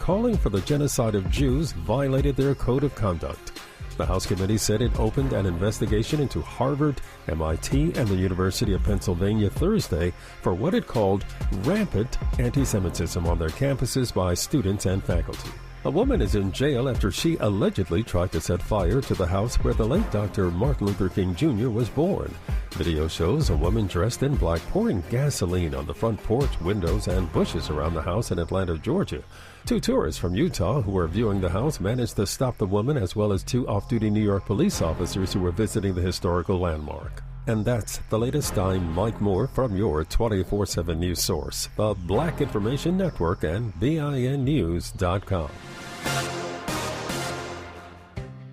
calling for the genocide of Jews violated their code of conduct. The House committee said it opened an investigation into Harvard, MIT, and the University of Pennsylvania Thursday for what it called rampant anti-Semitism on their campuses by students and faculty. A woman is in jail after she allegedly tried to set fire to the house where the late Dr. Martin Luther King Jr. was born. Video shows a woman dressed in black pouring gasoline on the front porch, windows, and bushes around the house in Atlanta, Georgia. Two tourists from Utah who were viewing the house managed to stop the woman, as well as two off-duty New York police officers who were visiting the historical landmark. And that's the latest. I'm Mike Moore from your 24/7 news source, the Black Information Network and BINnews.com.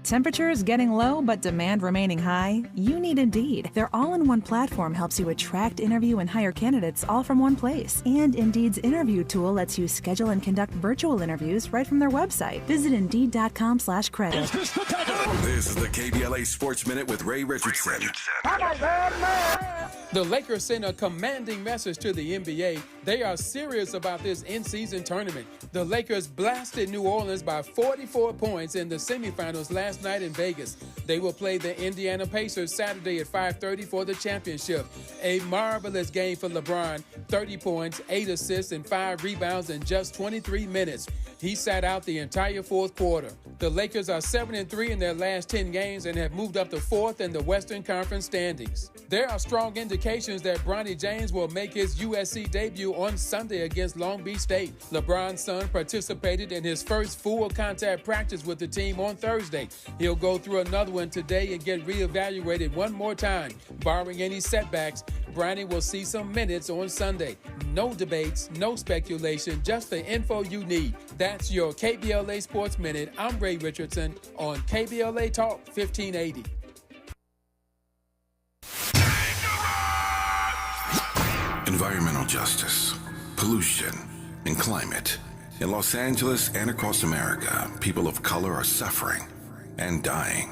Temperatures getting low but demand remaining high? You need Indeed. Their all-in-one platform helps you attract, interview, and hire candidates all from one place. And Indeed's interview tool lets you schedule and conduct virtual interviews right from their website. Visit Indeed.com/credit. This is the KBLA Sports Minute with Ray Richardson. The Lakers sent a commanding message to the NBA. They are serious about this in-season tournament. The Lakers blasted New Orleans by 44 points in the semifinals last night in Vegas. They will play the Indiana Pacers Saturday at 5:30 for the championship. A marvelous game for LeBron, 30 points, 8 assists, and 5 rebounds in just 23 minutes. He sat out the entire fourth quarter. The Lakers are 7-3 in their last 10 games and have moved up to 4th in the Western Conference standings. There are strong indications that Bronny James will make his USC debut on Sunday against Long Beach State. LeBron's son participated in his first full contact practice with the team on Thursday. He'll go through another one today and get reevaluated one more time. Barring any setbacks, Bronny will see some minutes on Sunday. No debates, no speculation, just the info you need. That's your KBLA Sports Minute. I'm Ray Richardson on KBLA Talk 1580. Environmental justice, pollution, and climate. In Los Angeles and across America, people of color are suffering and dying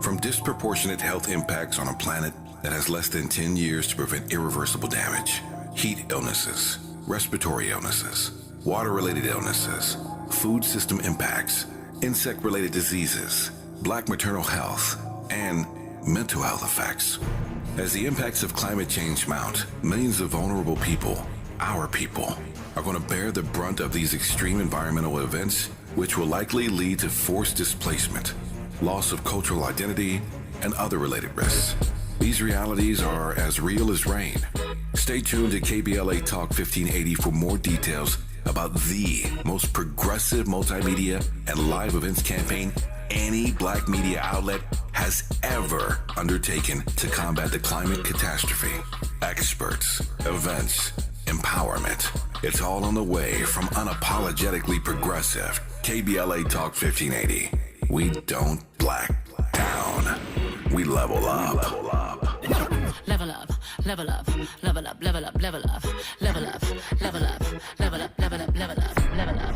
from disproportionate health impacts on a planet that has less than 10 years to prevent irreversible damage. Heat illnesses, respiratory illnesses, water-related illnesses, food system impacts, insect-related diseases, black maternal health, and mental health effects. As the impacts of climate change mount, millions of vulnerable people, our people, are going to bear the brunt of these extreme environmental events, which will likely lead to forced displacement, loss of cultural identity, and other related risks. These realities are as real as rain. Stay tuned to KBLA Talk 1580 for more details about the most progressive multimedia and live events campaign any black media outlet has ever undertaken to combat the climate catastrophe. Experts, events, empowerment. It's all on the way from Unapologetically Progressive. KBLA Talk 1580. We don't black down. We level up. Level up, level up, level up, level up, level up, level up, level up, level up, level up, level up, level up, level up, level up.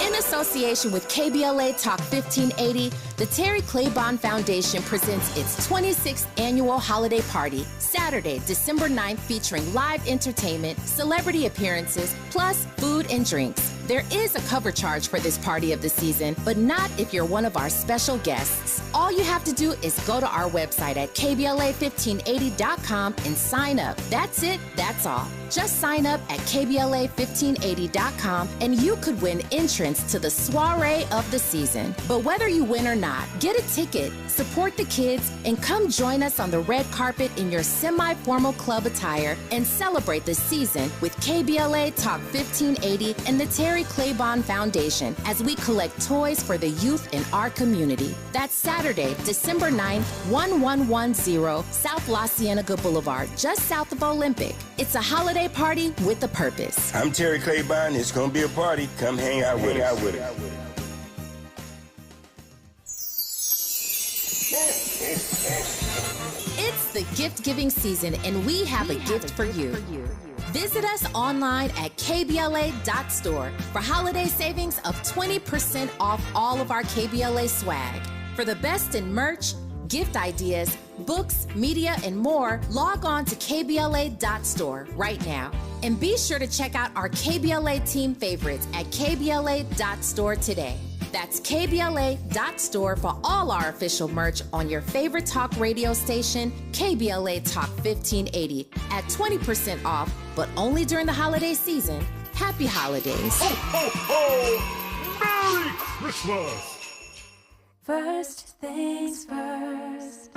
In association with KBLA Talk 1580, the Terry Claiborne Foundation presents its 26th annual holiday party, Saturday, December 9th, featuring live entertainment, celebrity appearances, plus food and drinks. There is a cover charge for this party of the season, but not if you're one of our special guests. All you have to do is go to our website at KBLA1580.com and sign up. That's it, that's all. Just sign up at KBLA1580.com and you could win entrance to the soiree of the season. But whether you win or not, get a ticket, support the kids, and come join us on the red carpet in your semi-formal club attire and celebrate the season with KBLA Talk 1580 and the Terry Claiborne Foundation as we collect toys for the youth in our community. That's Saturday, December 9th, 1110 South La Cienega Boulevard, just south of Olympic. It's a holiday party with a purpose. I'm Terry Claiborne. It's going to be a party. Come hang out with us. It's the gift-giving season, and we have a gift for you. Visit us online at kbla.store for holiday savings of 20% off all of our KBLA swag. For the best in merch, gift ideas, books, media, and more, log on to KBLA.store right now. And be sure to check out our KBLA team favorites at KBLA.store today. That's KBLA.store for all our official merch on your favorite talk radio station, KBLA Talk 1580, at 20% off, but only during the holiday season. Happy holidays. Ho, ho, ho! Merry Christmas! First things first.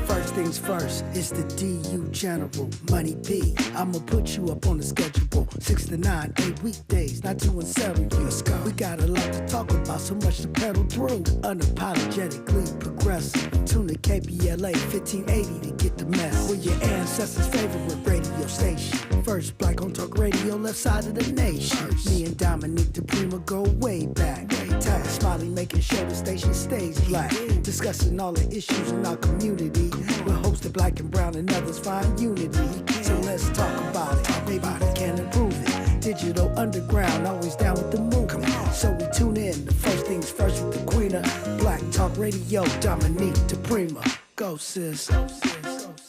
First things first, it's the DU General, Money P. I'ma put you up on the schedule, 6 to 9, 8 weekdays, not 2 and 7. Let's go. We got a lot to talk about, so much to pedal through. Unapologetically progressive. Tune to KBLA 1580 to get the mess. We're your ancestors' favorite radio station. First black on talk radio, left side of the nation. Me and Dominique DiPrima go way back. Time smiling, making sure the station stays black. Discussing all the issues in our community. We're hosted black and brown and others find unity. So let's talk about it. Maybe we can improve it. Digital underground, always down with the movement. So we tune in. The first things first with the queen of black talk radio, Dominique DiPrima. Go sis.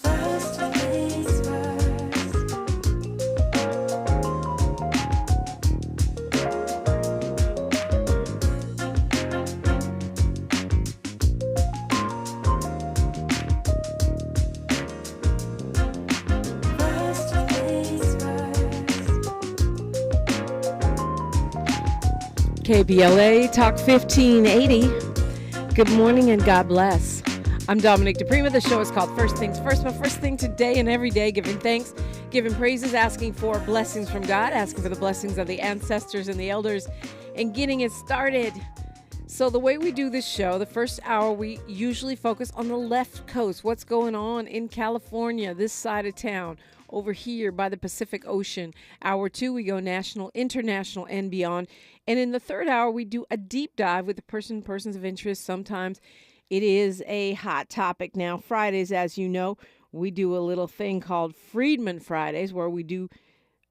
First things first. KBLA Talk 1580. Good morning and God bless. I'm Dominique DiPrima. The show is called First Things First. My first thing today and every day, giving thanks, giving praises, asking for blessings from God, asking for the blessings of the ancestors and the elders, and getting it started. So the way we do this show, the first hour, we usually focus on the left coast. What's going on in California, this side of town, over here by the Pacific Ocean. Hour 2, we go national, international, and beyond. And in the third hour, we do a deep dive with the persons of interest. Sometimes it is a hot topic. Now, Fridays, as you know, we do a little thing called Freedman Fridays, where we do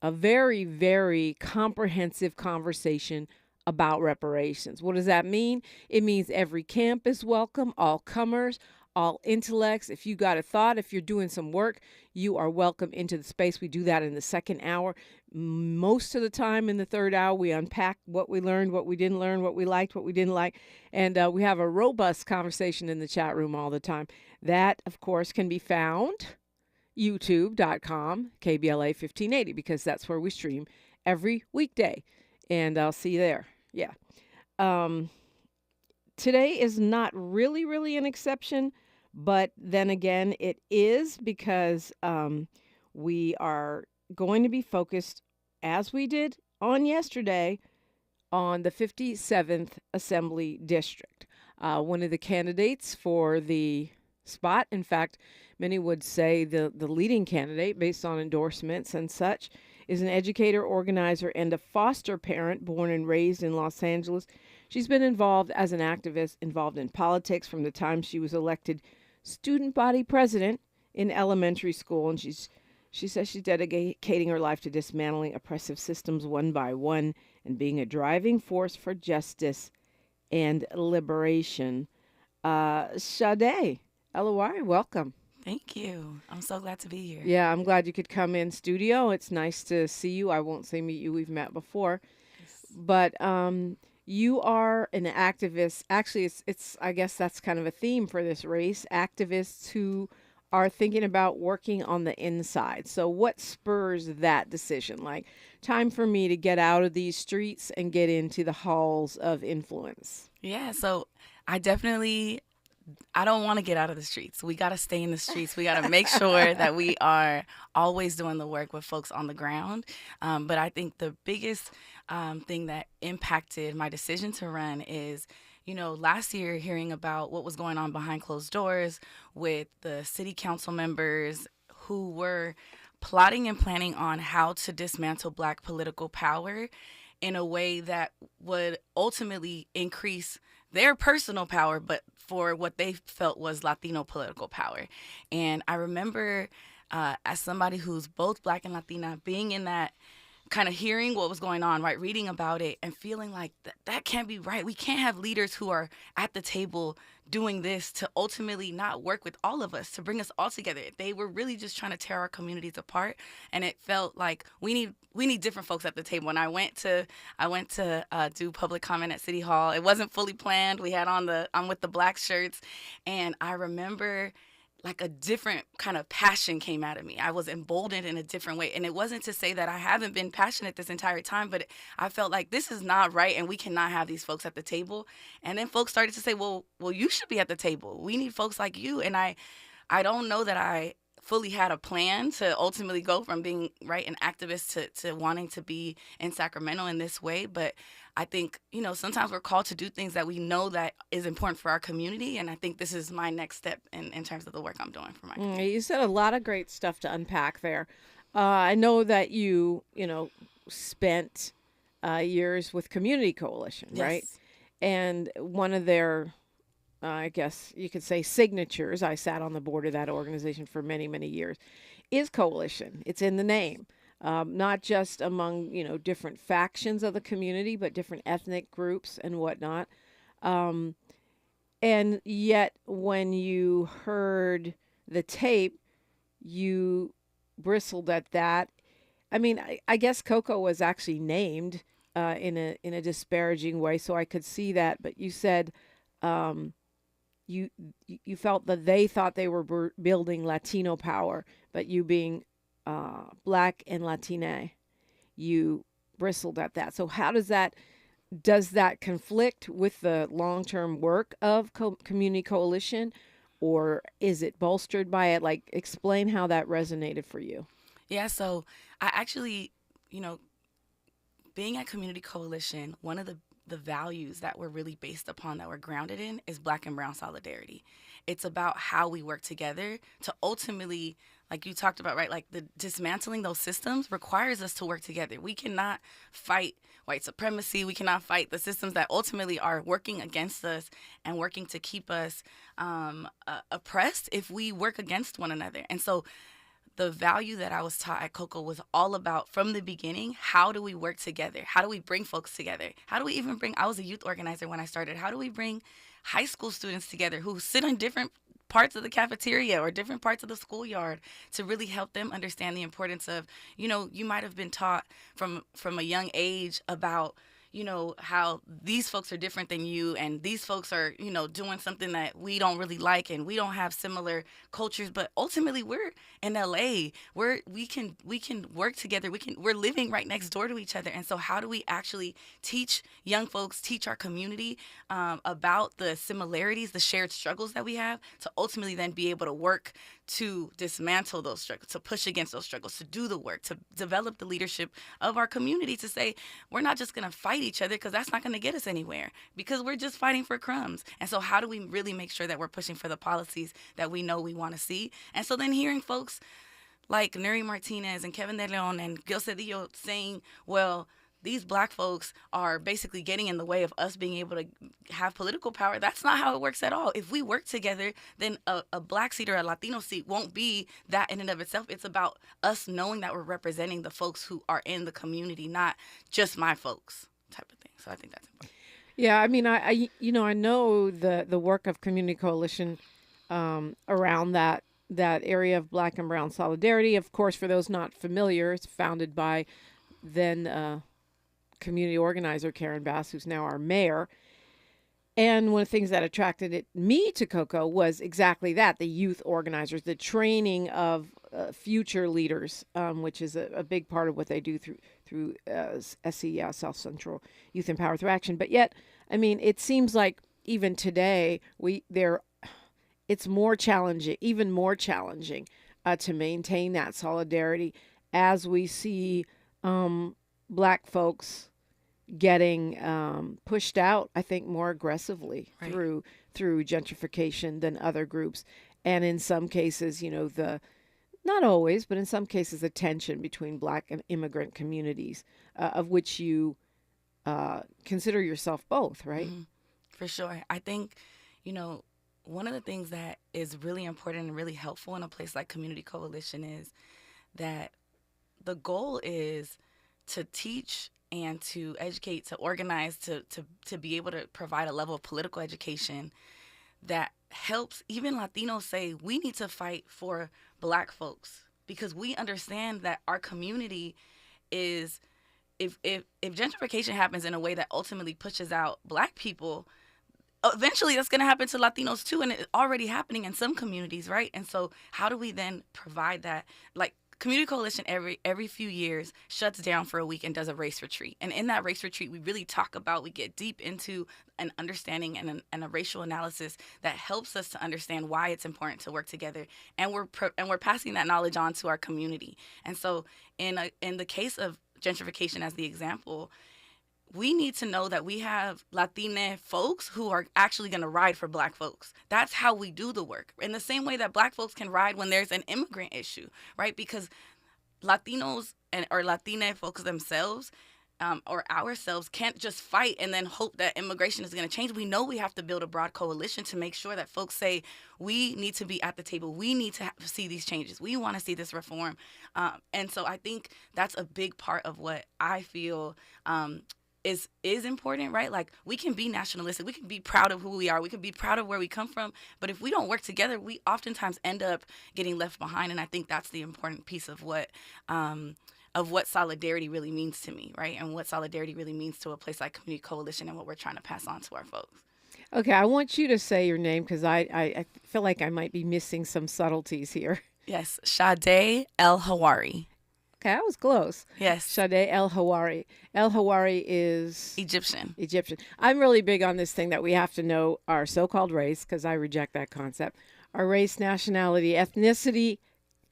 a very, very comprehensive conversation about reparations. What does that mean? It means every camp is welcome, all comers, all intellects. If you got a thought, if you're doing some work, you are welcome into the space. We do that in the second hour. Most of the time in the third hour, we unpack what we learned, what we didn't learn, what we liked, what we didn't like. And we have a robust conversation in the chat room all the time. That, of course, can be found youtube.com, KBLA 1580, because that's where we stream every weekday. And I'll see you there. Yeah. Today is not really an exception, but then again, it is because we are going to be focused, as we did on yesterday, on the 57th Assembly District. One of the candidates for the spot, in fact, many would say the leading candidate based on endorsements and such, is an educator, organizer, and a foster parent born and raised in Los Angeles. She's been involved as an activist, involved in politics from the time she was elected student body president in elementary school. And she says she's dedicating her life to dismantling oppressive systems one by one and being a driving force for justice and liberation. Shade El-Hawari, welcome. Thank you. I'm so glad to be here. Yeah, I'm glad you could come in studio. It's nice to see you. I won't say meet you. We've met before. Yes. But you are an activist. Actually, it's I guess that's kind of a theme for this race. Activists who are thinking about working on the inside. So what spurs that decision? Like, time for me to get out of these streets and get into the halls of influence. Yeah, so I don't want to get out of the streets. We got to stay in the streets. We got to make sure that we are always doing the work with folks on the ground. But I think the biggest thing that impacted my decision to run is, last year hearing about what was going on behind closed doors with the city council members who were plotting and planning on how to dismantle Black political power in a way that would ultimately increase their personal power, but for what they felt was Latino political power. And I remember as somebody who's both Black and Latina, being in that kind of hearing what was going on, right, reading about it and feeling like that can't be right. We can't have leaders who are at the table doing this to ultimately not work with all of us, to bring us all together. They were really just trying to tear our communities apart, and it felt like we need different folks at the table. And I went to do public comment at City Hall. It wasn't fully planned. We had on I'm with the black shirts, and I remember like a different kind of passion came out of me. I was emboldened in a different way. And it wasn't to say that I haven't been passionate this entire time, but I felt like this is not right and we cannot have these folks at the table. And then folks started to say, well, you should be at the table. We need folks like you. And I don't know that I fully had a plan to ultimately go from being an activist to wanting to be in Sacramento in this way. But I think, sometimes we're called to do things that we know that is important for our community. And I think this is my next step in terms of the work I'm doing for my community. You said a lot of great stuff to unpack there. I know that you spent years with Community Coalition, Yes. right? And one of their, I guess you could say, signatures, I sat on the board of that organization for many, many years, is coalition. It's in the name. Not just among, different factions of the community, but different ethnic groups and whatnot. And yet when you heard the tape, you bristled at that. I mean, I guess Coco was actually named in a disparaging way, so I could see that. But you said you felt that they thought they were building Latino power, but you being Black and Latina, you bristled at that. So how does that conflict with the long-term work of Community Coalition, or is it bolstered by it? Like, explain how that resonated for you. Yeah, so I actually, being at Community Coalition, one of the values that we're really based upon, that we're grounded in, is Black and Brown solidarity. It's about how we work together to ultimately, like you talked about, right, like the dismantling those systems requires us to work together. We cannot fight white supremacy. We cannot fight the systems that ultimately are working against us and working to keep us oppressed if we work against one another. And so the value that I was taught at Coco was all about, from the beginning, how do we work together? How do we bring folks together? How do we even I was a youth organizer when I started. How do we bring high school students together who sit in different parts of the cafeteria or different parts of the schoolyard to really help them understand the importance of, you might have been taught from a young age about, how these folks are different than you, and these folks are, doing something that we don't really like, and we don't have similar cultures. But ultimately, we're in LA. We can work together. We're living right next door to each other. And so how do we actually teach young folks, teach our community about the similarities, the shared struggles that we have, to ultimately then be able to work to dismantle those struggles, to push against those struggles, to do the work, to develop the leadership of our community, to say, we're not just going to fight each other, because that's not going to get us anywhere, because we're just fighting for crumbs. And so how do we really make sure that we're pushing for the policies that we know we want to see? And so then hearing folks like Nuri Martinez and Kevin De Leon and Gil Cedillo saying, well, these Black folks are basically getting in the way of us being able to have political power. That's not how it works at all. If we work together, then a Black seat or a Latino seat won't be that in and of itself. It's about us knowing that we're representing the folks who are in the community, not just my folks type of thing. So I think that's important. Yeah, I mean, I know the work of Community Coalition around that area of Black and Brown solidarity. Of course, for those not familiar, it's founded by then community organizer Karen Bass, who's now our mayor. And one of the things that attracted me to Coco was exactly that, the youth organizers, the training of future leaders, which is a big part of what they do through SE, South Central Youth Empower Through Action. But yet, I mean, it seems like even today, it's more challenging, even more challenging to maintain that solidarity as we see Black folks getting pushed out, I think, more aggressively through gentrification than other groups. And in some cases, not always, but in some cases, the tension between Black and immigrant communities, of which you consider yourself both, right? Mm-hmm. For sure. I think, one of the things that is really important and really helpful in a place like Community Coalition is that the goal is to teach and to educate, to organize, to be able to provide a level of political education that helps even Latinos say we need to fight for Black folks, because we understand that our community is, if gentrification happens in a way that ultimately pushes out Black people, eventually that's going to happen to Latinos too, and it's already happening in some communities, right? And so how do we then provide that? Like, Community Coalition every few years shuts down for a week and does a race retreat. And in that race retreat, we really talk about, we get deep into an understanding and a racial analysis that helps us to understand why it's important to work together. And we're passing that knowledge on to our community. And so in the case of gentrification as the example, we need to know that we have Latina folks who are actually going to ride for Black folks. That's how we do the work. In the same way that Black folks can ride when there's an immigrant issue, right? Because Latinos or Latina folks themselves or ourselves can't just fight and then hope that immigration is going to change. We know we have to build a broad coalition to make sure that folks say, we need to be at the table. We need to see these changes. We want to see this reform. And so I think that's a big part of what I feel is important, right? Like, we can be nationalistic, we can be proud of who we are, we can be proud of where we come from, but if we don't work together, we oftentimes end up getting left behind. And I think that's the important piece of what solidarity really means to me, right? And what solidarity really means to a place like Community Coalition and what we're trying to pass on to our folks. Okay, I want you to say your name, because I feel like I might be missing some subtleties here. Yes, Shade El-Hawari. Okay, I was close. Yes. Shade El-Hawari. El-Hawari is Egyptian. I'm really big on this thing that we have to know our so-called race, because I reject that concept. Our race, nationality, ethnicity,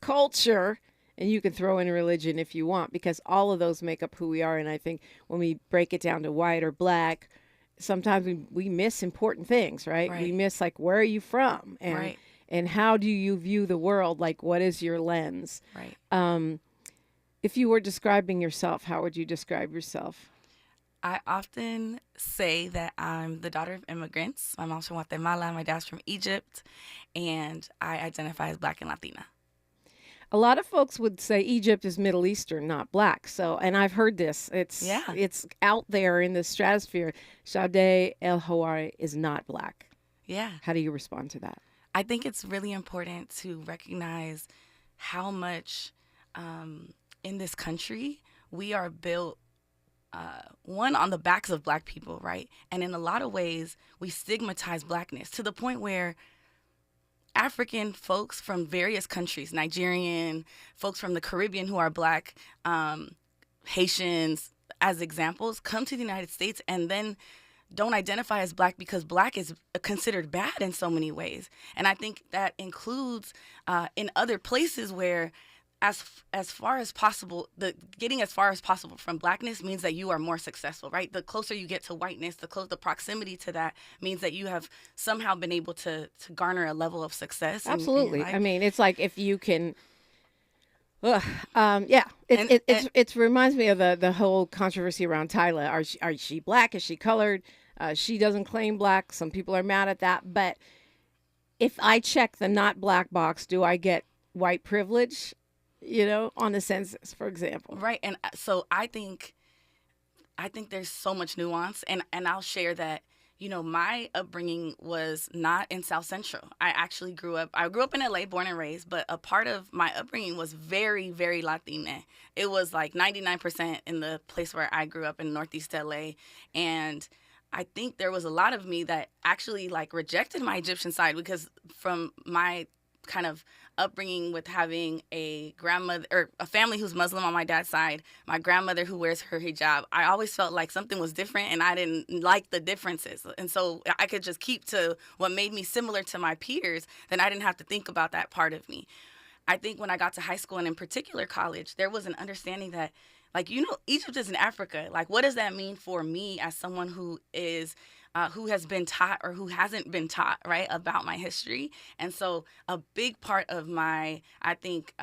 culture, and you can throw in religion if you want, because all of those make up who we are. And I think when we break it down to white or Black, sometimes we miss important things, right? We miss, like, where are you from? And, and how do you view the world? Like, what is your lens? Right. If you were describing yourself, how would you describe yourself? I often say that I'm the daughter of immigrants. My mom's from Guatemala, my dad's from Egypt, and I identify as Black and Latina. A lot of folks would say Egypt is Middle Eastern, not Black. So, and I've heard this. It's out there in the stratosphere. Shade El-Hawari is not Black. Yeah. How do you respond to that? I think it's really important to recognize how much in this country we are built, one, on the backs of Black people, right? And in a lot of ways, we stigmatize Blackness to the point where African folks from various countries, Nigerian, folks from the Caribbean who are Black, Haitians, as examples, come to the United States and then don't identify as Black because Black is considered bad in so many ways. And I think that includes in other places where as far as possible, getting as far as possible from Blackness means that you are more successful, right? The closer you get to whiteness, the proximity to that means that you have somehow been able to garner a level of success. Absolutely. I mean, it's like if you can. It reminds me of the whole controversy around Tyla. Are she Black? Is she colored? She doesn't claim Black. Some people are mad at that. But if I check the not Black box, do I get white privilege? You know, on the census, for example. Right. And so I think there's so much nuance. And I'll share that, you know, my upbringing was not in South Central. I grew up in LA, born and raised, but a part of my upbringing was very, very Latina. It was like 99% in the place where I grew up in Northeast LA. And I think there was a lot of me that actually like rejected my Egyptian side because from my kind of upbringing with having a grandmother or a family who's Muslim on my dad's side, my grandmother who wears her hijab, I always felt like something was different and I didn't like the differences. And so I could just keep to what made me similar to my peers, then I didn't have to think about that part of me. I think when I got to high school and in particular college, there was an understanding that, like, you know, Egypt is in Africa. Like, what does that mean for me as someone who is who has been taught or who hasn't been taught, right, about my history? And so a big part of my, I think,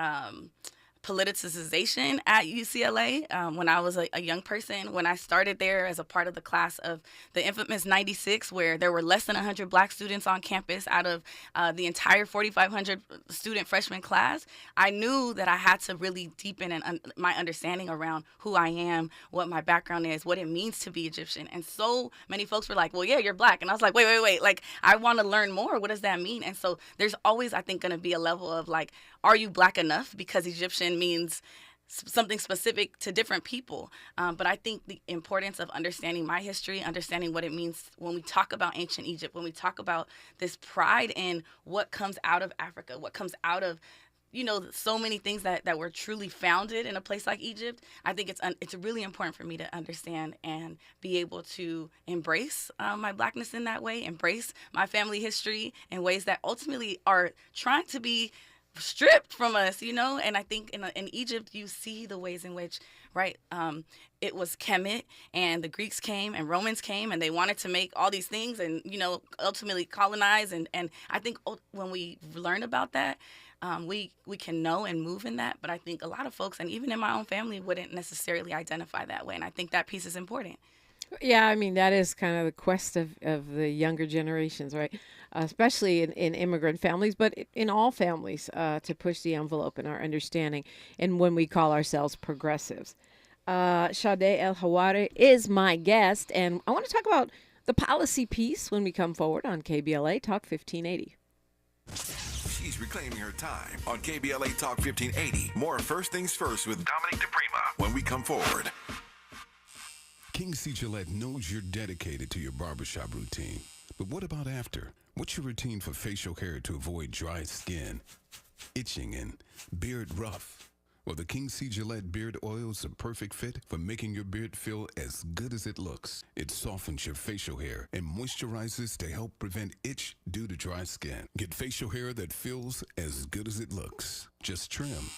politicization at UCLA when I was a young person. When I started there as a part of the class of the infamous 96, where there were less than 100 black students on campus out of the entire 4,500 student freshman class, I knew that I had to really deepen my understanding around who I am, what my background is, what it means to be Egyptian. And so many folks were like, well, yeah, you're black. And I was like, wait. Like, I want to learn more. What does that mean? And so there's always, I think, going to be a level of like, are you black enough? Because Egyptian means something specific to different people. But I think the importance of understanding my history, understanding what it means when we talk about ancient Egypt, when we talk about this pride in what comes out of Africa, what comes out of, you know, so many things that were truly founded in a place like Egypt. I think it's really important for me to understand and be able to embrace my blackness in that way, embrace my family history in ways that ultimately are trying to be stripped from us, you know. And I think in Egypt you see the ways in which, right, it was Kemet, and the Greeks came and Romans came and they wanted to make all these things and, you know, ultimately colonize. And I think when we learn about that, we can know and move in that. But I think a lot of folks, and even in my own family, wouldn't necessarily identify that way. And I think that piece is important. Yeah, I mean, that is kind of the quest of the younger generations, right? Especially in immigrant families, but in all families, to push the envelope in our understanding and when we call ourselves progressives. Shade El-Hawari is my guest, and I want to talk about the policy piece when we come forward on KBLA Talk 1580. She's reclaiming her time on KBLA Talk 1580. More First Things First with Dominique DiPrima when we come forward. King C. Gillette knows you're dedicated to your barbershop routine. But what about after? What's your routine for facial hair to avoid dry skin, itching, and beard rough? Well, the King C. Gillette Beard Oil is a perfect fit for making your beard feel as good as it looks. It softens your facial hair and moisturizes to help prevent itch due to dry skin. Get facial hair that feels as good as it looks. Just trim,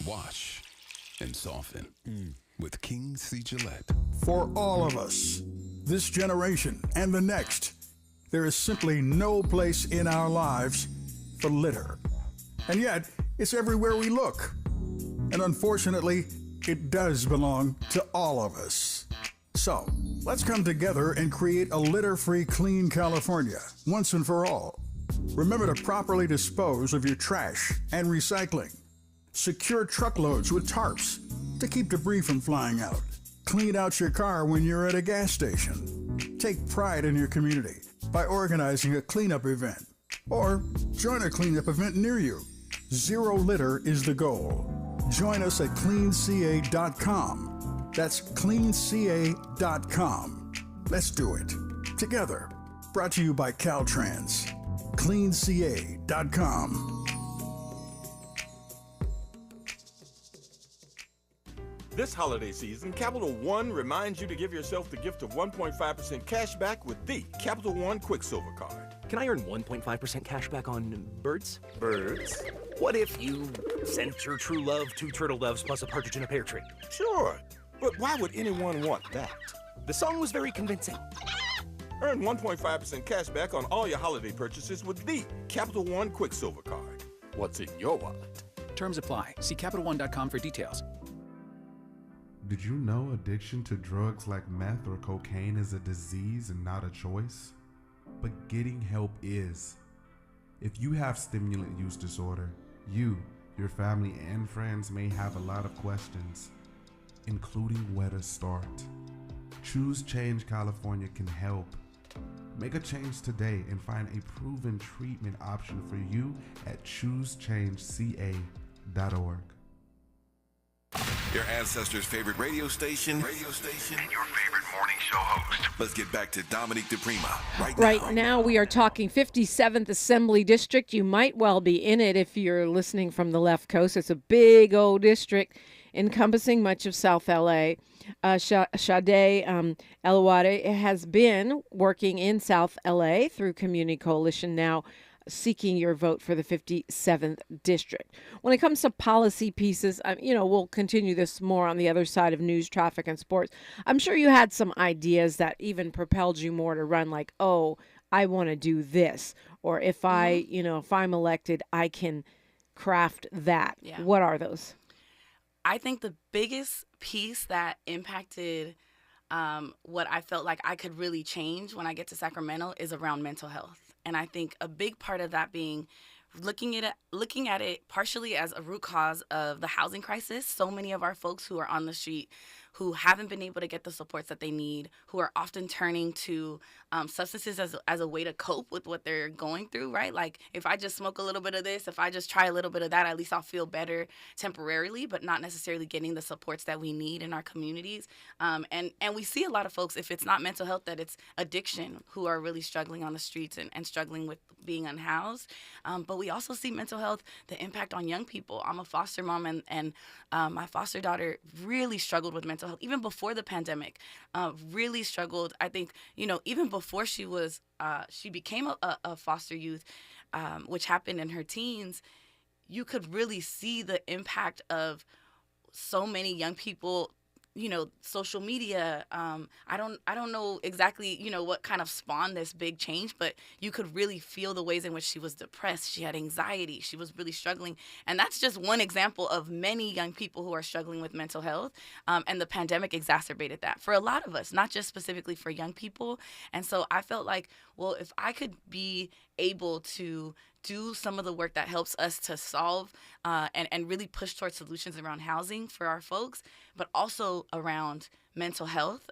wash, and soften. With King C. Gillette. For all of us, this generation and the next, there is simply no place in our lives for litter. And yet, it's everywhere we look. And unfortunately, it does belong to all of us. So, let's come together and create a litter-free, clean California, once and for all. Remember to properly dispose of your trash and recycling. Secure truckloads with tarps to keep debris from flying out. Clean out your car when you're at a gas station. Take pride in your community by organizing a cleanup event. Or join a cleanup event near you. Zero litter is the goal. Join us at cleanca.com. That's cleanca.com. Let's do it together. Brought to you by Caltrans. cleanca.com. This holiday season, Capital One reminds you to give yourself the gift of 1.5% cash back with the Capital One Quicksilver Card. Can I earn 1.5% cash back on birds? Birds? What if you sent your true love 2 turtle doves plus a partridge in a pear tree? Sure, but why would anyone want that? The song was very convincing. Earn 1.5% cash back on all your holiday purchases with the Capital One Quicksilver Card. What's in your wallet? Terms apply. See CapitalOne.com for details. Did you know addiction to drugs like meth or cocaine is a disease and not a choice? But getting help is. If you have stimulant use disorder, you, your family, and friends may have a lot of questions, including where to start. Choose Change California can help. Make a change today and find a proven treatment option for you at choosechangeca.org. Your ancestors' favorite radio station, and your favorite morning show host. Let's get back to Dominique DiPrima Right now, we are talking 57th Assembly District. You might well be in it if you're listening from the left coast. It's a big old district encompassing much of South LA. Shade El-Hawari has been working in South LA through Community Coalition, now seeking your vote for the 57th district. When it comes to policy pieces, we'll continue this more on the other side of news, traffic, and sports. I'm sure you had some ideas that even propelled you more to run, like, oh, I want to do this. Or if if I'm elected, I can craft that. Yeah. What are those? I think the biggest piece that impacted what I felt like I could really change when I get to Sacramento is around mental health. And I think a big part of that being looking at it partially as a root cause of the housing crisis. So many of our folks who are on the street who haven't been able to get the supports that they need, who are often turning to substances as a way to cope with what they're going through, right? Like, if I just smoke a little bit of this, if I just try a little bit of that, at least I'll feel better temporarily, but not necessarily getting the supports that we need in our communities. And we see a lot of folks, if it's not mental health, that it's addiction, who are really struggling on the streets and struggling with being unhoused. But we also see mental health, the impact on young people. I'm a foster mom, and my foster daughter really struggled with mental health, even before the pandemic, really struggled. I think, even before she became a foster youth, which happened in her teens, you could really see the impact of so many young people, social media. I don't know exactly, what kind of spawned this big change, but you could really feel the ways in which she was depressed. She had anxiety. She was really struggling. And that's just one example of many young people who are struggling with mental health. And the pandemic exacerbated that for a lot of us, not just specifically for young people. And so I felt like, well, if I could be able to do some of the work that helps us to solve and really push towards solutions around housing for our folks, but also around mental health.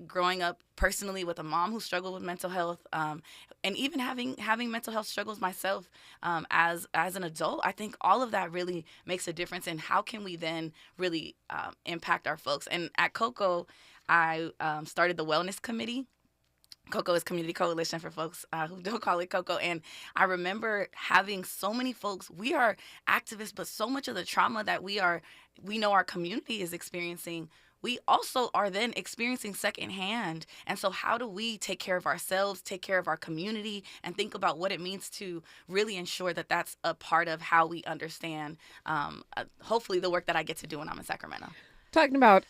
Growing up personally with a mom who struggled with mental health, and even having mental health struggles myself as an adult, I think all of that really makes a difference in how can we then really impact our folks. And at COCO, I started the Wellness Committee. COCO is Community Coalition for folks who don't call it COCO. And I remember having so many folks, we are activists, but so much of the trauma that we know our community is experiencing, we also are then experiencing secondhand. And so how do we take care of ourselves, take care of our community, and think about what it means to really ensure that that's a part of how we understand, hopefully, the work that I get to do when I'm in Sacramento. Talking about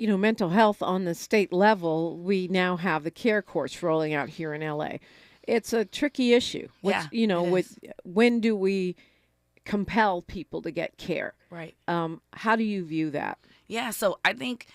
mental health on the state level, we now have the care courts rolling out here in LA. It's a tricky issue. When do we compel people to get care? Right. How do you view that? Yeah, so I think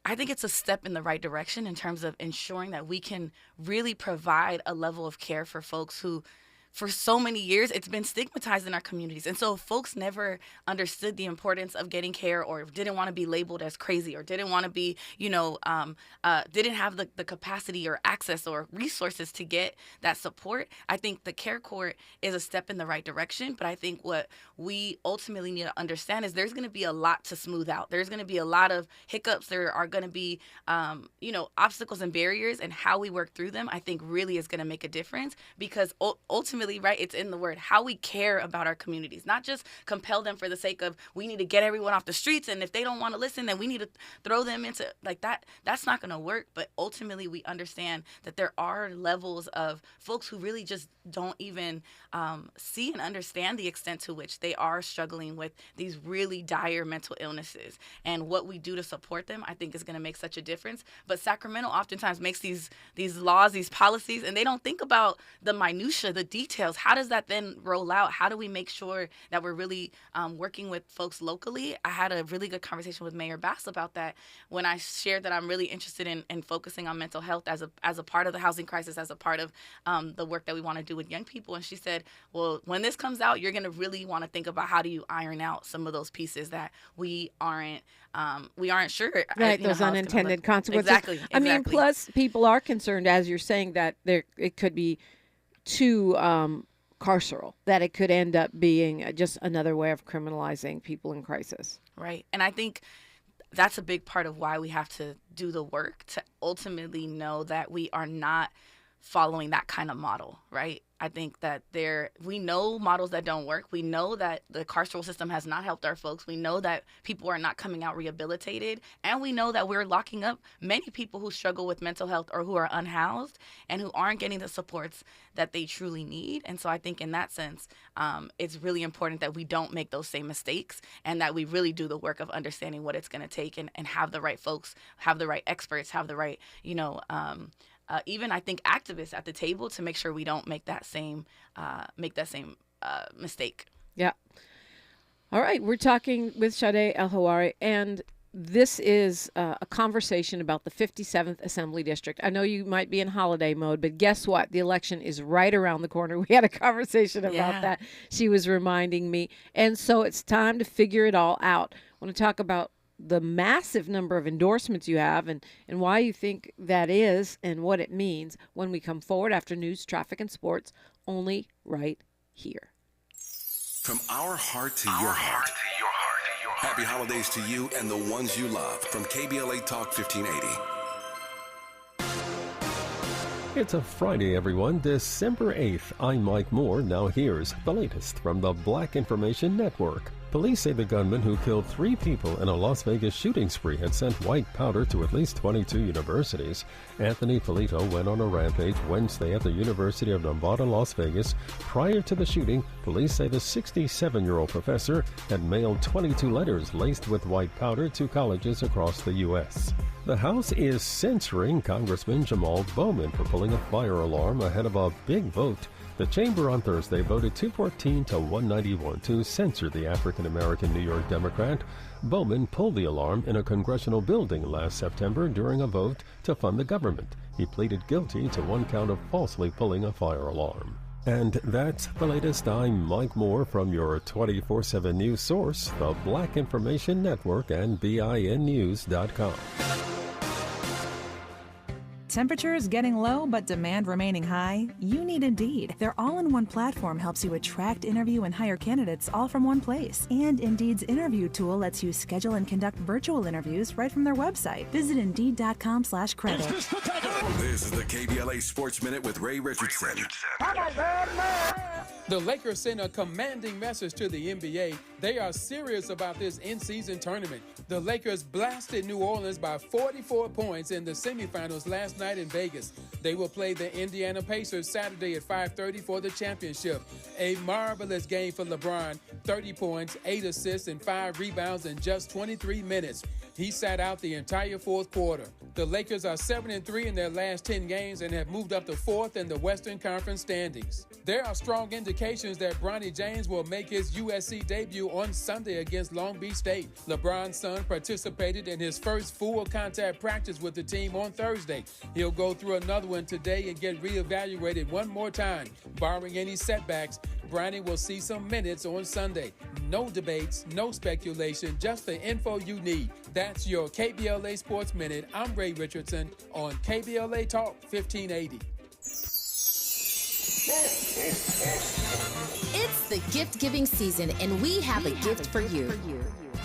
it's a step in the right direction in terms of ensuring that we can really provide a level of care for folks who, for so many years, it's been stigmatized in our communities. And so folks never understood the importance of getting care, or didn't want to be labeled as crazy, or didn't want to be, didn't have the capacity or access or resources to get that support. I think the care court is a step in the right direction. But I think what we ultimately need to understand is there's going to be a lot to smooth out. There's going to be a lot of hiccups. There are going to be, obstacles and barriers, and how we work through them, I think, really is going to make a difference, because ultimately, right, it's in the word, how we care about our communities, not just compel them for the sake of we need to get everyone off the streets, and if they don't want to listen, then we need to throw them into like that. That's not going to work. But ultimately, we understand that there are levels of folks who really just don't even see and understand the extent to which they are struggling with these really dire mental illnesses. And what we do to support them, I think, is going to make such a difference. But Sacramento oftentimes makes these laws, these policies, and they don't think about the minutia, the details. How does that then roll out? How do we make sure that we're really working with folks locally? I had a really good conversation with Mayor Bass about that when I shared that I'm really interested in focusing on mental health as a part of the housing crisis, as a part of the work that we want to do with young people. And she said, well, when this comes out, you're going to really want to think about how do you iron out some of those pieces that we aren't sure. Right, those unintended consequences. Exactly. I mean, plus people are concerned, as you're saying, that it could be too carceral, that it could end up being just another way of criminalizing people in crisis. Right. And I think that's a big part of why we have to do the work to ultimately know that we are not following that kind of model, right? I think that we know models that don't work. We know that the carceral system has not helped our folks. We know that people are not coming out rehabilitated. And we know that we're locking up many people who struggle with mental health or who are unhoused and who aren't getting the supports that they truly need. And so I think in that sense, it's really important that we don't make those same mistakes, and that we really do the work of understanding what it's going to take, and have the right folks, have the right experts, have the right, even I think activists at the table to make sure we don't make that same mistake. Yeah. All right. We're talking with Shade El-Hawari, and this is a conversation about the 57th Assembly District. I know you might be in holiday mode, but guess what? The election is right around the corner. We had a conversation about that. She was reminding me. And so it's time to figure it all out. I want to talk about the massive number of endorsements you have and why you think that is and what it means when we come forward after news, traffic, and sports, only right here. From our heart to your heart. Happy holidays to you and the ones you love from KBLA Talk 1580. It's a Friday, everyone, December 8th. I'm Mike Moore. Now here's the latest from the Black Information Network. Police say the gunman who killed 3 people in a Las Vegas shooting spree had sent white powder to at least 22 universities. Anthony Polito went on a rampage Wednesday at the University of Nevada, Las Vegas. Prior to the shooting, police say the 67-year-old professor had mailed 22 letters laced with white powder to colleges across the U.S. The House is censuring Congressman Jamal Bowman for pulling a fire alarm ahead of a big vote. The chamber on Thursday voted 214 to 191 to censor the African-American New York Democrat. Bowman pulled the alarm in a congressional building last September during a vote to fund the government. He pleaded guilty to 1 count of falsely pulling a fire alarm. And that's the latest. I'm Mike Moore from your 24/7 news source, the Black Information Network and BINnews.com. Temperatures getting low but demand remaining high? You need Indeed. Their all-in-one platform helps you attract, interview, and hire candidates all from one place. And Indeed's interview tool lets you schedule and conduct virtual interviews right from their website. Visit Indeed.com/credit. This is the KBLA Sports Minute with Ray Richardson. The Lakers sent a commanding message to the NBA. They are serious about this in-season tournament. The Lakers blasted New Orleans by 44 points in the semifinals last night in Vegas. They will play the Indiana Pacers Saturday at 5:30 for the championship. A marvelous game for LeBron. 30 points, 8 assists, and 5 rebounds in just 23 minutes. He sat out the entire fourth quarter. The Lakers are 7-3 in their last 10 games and have moved up to 4th in the Western Conference standings. There are strong indications that Bronny James will make his USC debut on Sunday against Long Beach State. LeBron's son participated in his first full contact practice with the team on Thursday. He'll go through another one today and get reevaluated one more time. Barring any setbacks, Bronny will see some minutes on Sunday. No debates, no speculation, just the info you need. That's your KBLA Sports Minute. I'm Ray Richardson on KBLA Talk 1580. It's the gift-giving season, and we have a gift for you.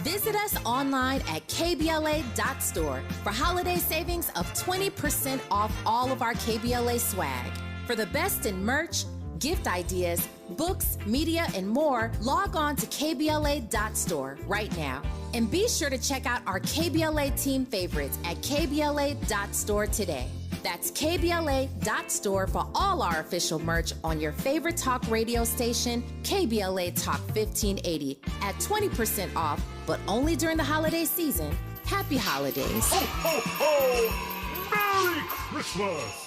Visit us online at KBLA.store for holiday savings of 20% off all of our KBLA swag. For the best in merch, gift ideas, books, media, and more, log on to KBLA.store right now. And be sure to check out our KBLA team favorites at KBLA.store today. That's KBLA.store for all our official merch on your favorite talk radio station, KBLA Talk 1580, at 20% off, but only during the holiday season. Happy holidays. Ho, ho, ho! Merry Christmas!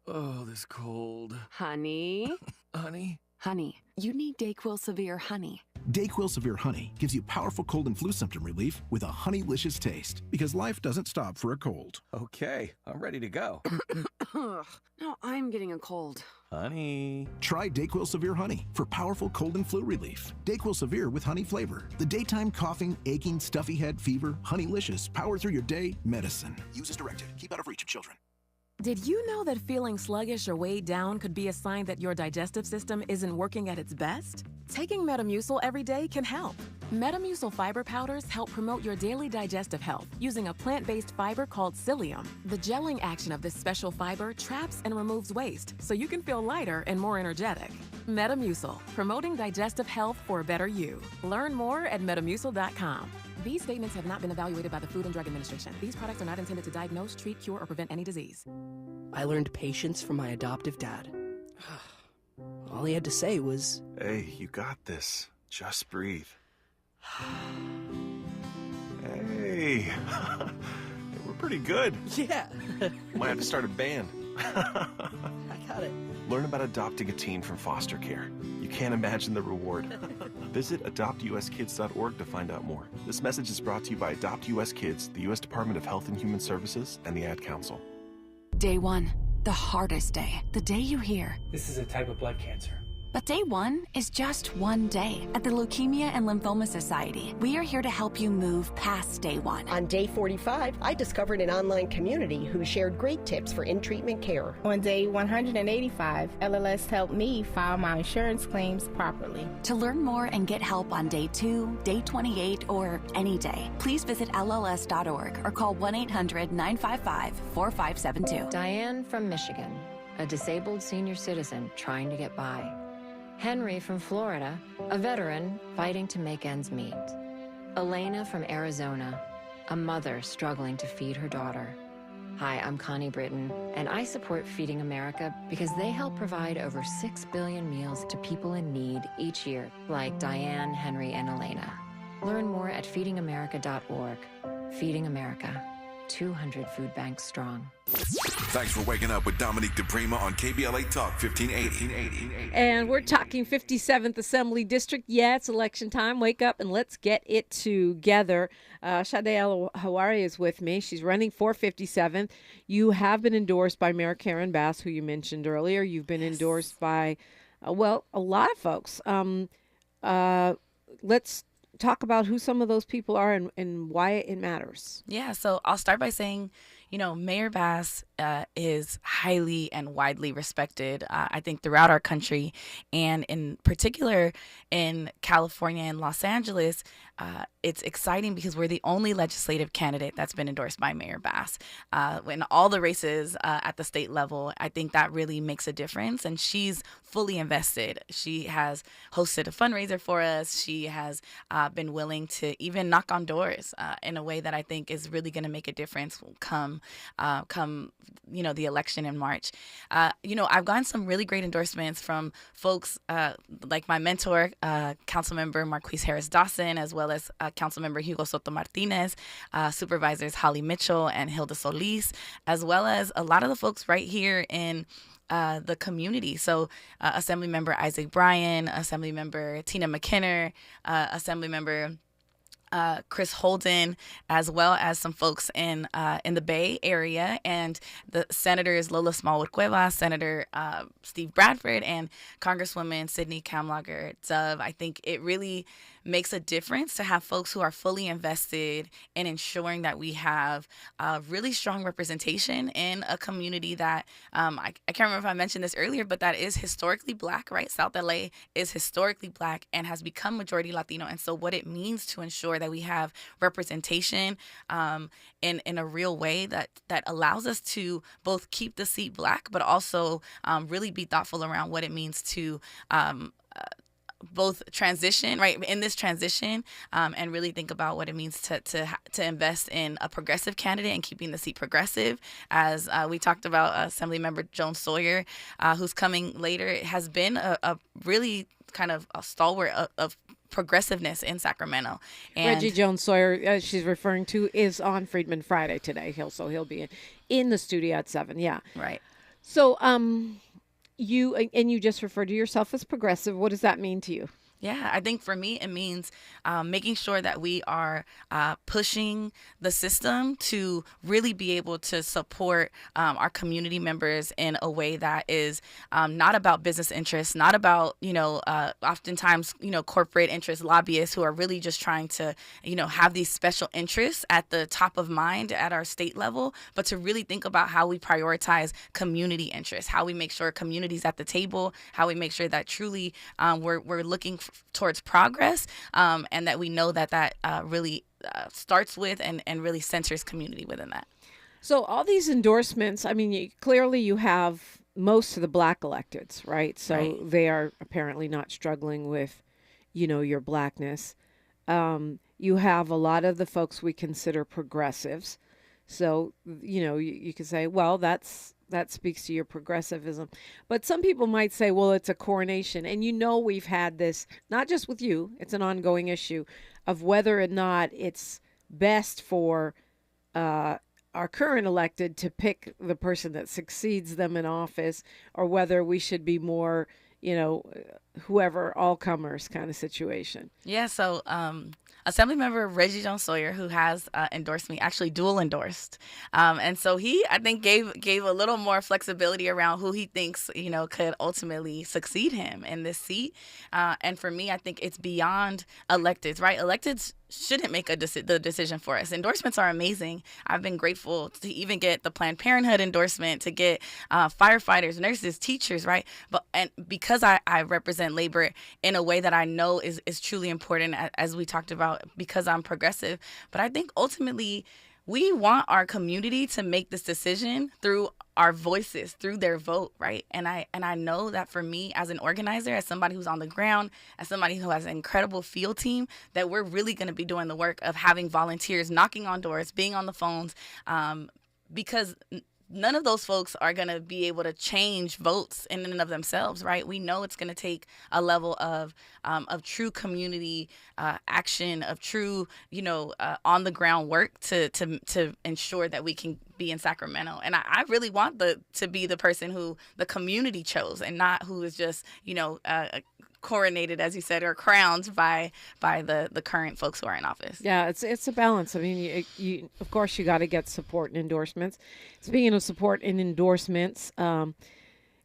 Oh, this cold. Honey? Honey? Honey, you need DayQuil Severe Honey. DayQuil Severe Honey gives you powerful cold and flu symptom relief with a honeylicious taste, because life doesn't stop for a cold. Okay, I'm ready to go. Now I'm getting a cold. Honey. Try DayQuil Severe Honey for powerful cold and flu relief. DayQuil Severe with honey flavor. The daytime coughing, aching, stuffy head, fever, honeylicious, power through your day medicine. Use as directed. Keep out of reach of children. Did you know that feeling sluggish or weighed down could be a sign that your digestive system isn't working at its best? Taking Metamucil every day can help. Metamucil fiber powders help promote your daily digestive health using a plant-based fiber called psyllium. The gelling action of this special fiber traps and removes waste, so you can feel lighter and more energetic. Metamucil, promoting digestive health for a better you. Learn more at metamucil.com. These statements have not been evaluated by the Food and Drug Administration. These products are not intended to diagnose, treat, cure, or prevent any disease. I learned patience from my adoptive dad. All he had to say was, "Hey, you got this. Just breathe." Hey, we're pretty good. Yeah. Might have to start a band. I got it. Learn about adopting a teen from foster care. You can't imagine the reward. Visit adoptuskids.org to find out more. This message is brought to you by Adopt US Kids, the U.S. Department of Health and Human Services, and the Ad Council. Day 1, the hardest day, the day you hear. This is a type of blood cancer. But day 1 is just one day. At the Leukemia and Lymphoma Society, we are here to help you move past day 1. On day 45, I discovered an online community who shared great tips for in-treatment care. On day 185, LLS helped me file my insurance claims properly. To learn more and get help on day 2, day 28, or any day, please visit LLS.org or call 1-800-955-4572. Diane from Michigan, a disabled senior citizen trying to get by. Henry from Florida, a veteran fighting to make ends meet. Elena from Arizona, a mother struggling to feed her daughter. Hi, I'm Connie Britton, and I support Feeding America because they help provide over 6 billion meals to people in need each year, like Diane, Henry, and Elena. Learn more at feedingamerica.org. Feeding America, 200 food banks strong. Thanks for waking up with Dominique DiPrima on KBLA Talk 1580. And we're talking 57th Assembly District. Yeah, it's election time. Wake up and let's get it together. Shade El-Hawari is with me. She's running for 57th. You have been endorsed by Mayor Karen Bass, who you mentioned earlier. You've been endorsed by, a lot of folks. Let's talk about who some of those people are and why it matters. Yeah, so I'll start by saying, Mayor Bass is highly and widely respected, I think, throughout our country, and in particular in California and Los Angeles. It's exciting because we're the only legislative candidate that's been endorsed by Mayor Bass. In all the races at the state level, I think that really makes a difference, and she's fully invested. She has hosted a fundraiser for us. She has been willing to even knock on doors in a way that I think is really going to make a difference come the election in March. I've gotten some really great endorsements from folks like my mentor, Councilmember Marquise Harris Dawson, as well as Councilmember Hugo Soto Martinez, Supervisors Holly Mitchell and Hilda Solis, as well as a lot of the folks right here in the community. So Assemblymember Isaac Bryan, Assemblymember Tina McKinner, Assemblymember Chris Holden, as well as some folks in the Bay Area, and the Senators Lola Smallwood Cuevas, Senator Steve Bradford, and Congresswoman Sydney Kamlager Dove. I think it really makes a difference to have folks who are fully invested in ensuring that we have really strong representation in a community that I can't remember if I mentioned this earlier, but that is historically Black, right? South LA is historically Black and has become majority Latino. And so what it means to ensure that we have representation in a real way that allows us to both keep the seat Black, but also really be thoughtful around what it means to both transition, right, in this transition, and really think about what it means to invest in a progressive candidate and keeping the seat progressive. As we talked about, Assemblymember Joan Sawyer, who's coming later, has been a really kind of a stalwart of progressiveness in Sacramento. And Reggie Jones Sawyer, she's referring to, is on Freedman Friday today. He'll be in the studio at 7. Yeah, right. So you just referred to yourself as progressive. What does that mean to you? Yeah, I think for me, it means making sure that we are pushing the system to really be able to support our community members in a way that is not about business interests, not about, oftentimes, corporate interest lobbyists who are really just trying to, have these special interests at the top of mind at our state level, but to really think about how we prioritize community interests, how we make sure community's at the table, how we make sure that truly we're looking towards progress, and that we know that really starts with and really centers community within that. So all these endorsements, I mean, clearly you have most of the Black electeds, right? So right. They are apparently not struggling with, your Blackness. You have a lot of the folks we consider progressives. So, you could say, well, that speaks to your progressivism. But some people might say, well, it's a coronation. And we've had this, not just with you, it's an ongoing issue of whether or not it's best for our current elected to pick the person that succeeds them in office, or whether we should be more, whoever, all comers kind of situation. Yeah, so Assemblymember Reggie Jones Sawyer, who has endorsed me, actually dual endorsed, and so he, I think, gave a little more flexibility around who he thinks could ultimately succeed him in this seat. And for me, I think it's beyond electeds, right? Electeds shouldn't make the decision for us. Endorsements are amazing. I've been grateful to even get the Planned Parenthood endorsement, to get firefighters, nurses, teachers, right? And because I represent labor in a way that I know is truly important, as we talked about, because I'm progressive. But I think ultimately we want our community to make this decision through our voices, through their vote, right? And I know that for me as an organizer, as somebody who's on the ground, as somebody who has an incredible field team, that we're really going to be doing the work of having volunteers knocking on doors, being on the phones, because none of those folks are going to be able to change votes in and of themselves, right? We know it's going to take a level of true community action, of true, on the ground work to ensure that we can be in Sacramento. And I really want to be the person who the community chose, and not who is just, coronated, as you said, or crowned by the current folks who are in office. Yeah, it's a balance. I mean, you of course you got to get support and endorsements. Speaking of support and endorsements,